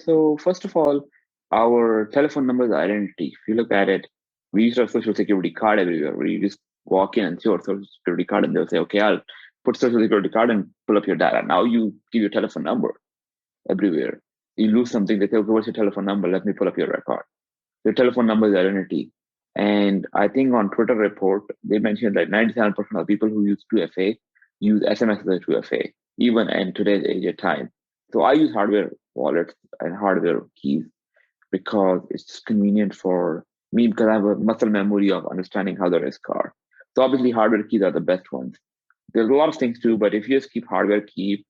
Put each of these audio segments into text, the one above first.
So first of all, our telephone number is identity. If you look at it, we use our social security card everywhere where you just walk in and see your social security card and they'll say, okay, I'll put social security card and pull up your data. Now you give your telephone number everywhere. You lose something, they say, okay, what's your telephone number? Let me pull up your record. Your telephone number is identity. And I think on Twitter report, they mentioned that 97% of people who use 2FA use SMS as a 2FA, even in today's age of time. So I use hardware wallets and hardware keys because it's just convenient for me because I have a muscle memory of understanding how the risks are. So obviously hardware keys are the best ones. There's a lot of things too, but if you just keep hardware key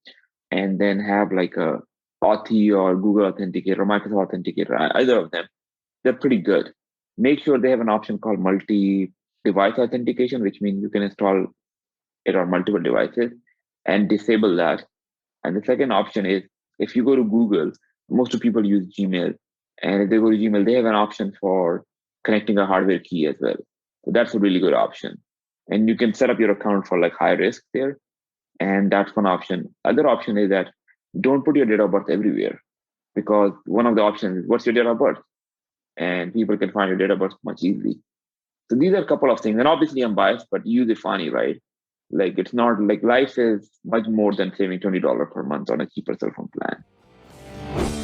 and then have like a Authy or Google Authenticator or Microsoft Authenticator, either of them, they're pretty good. Make sure they have an option called multi-device authentication, which means you can install it on multiple devices and disable that. And the second option is if you go to Google, most of people use Gmail. And if they go to Gmail, they have an option for connecting a hardware key as well. So that's a really good option. And you can set up your account for like high risk there. And that's one option. Other option is that don't put your date of birth everywhere because one of the options is what's your date of birth? And people can find your date of birth much easily. So these are a couple of things. And obviously I'm biased, but use Efani, right? Like it's not like life is much more than saving $20 per month on a cheaper cell phone plan.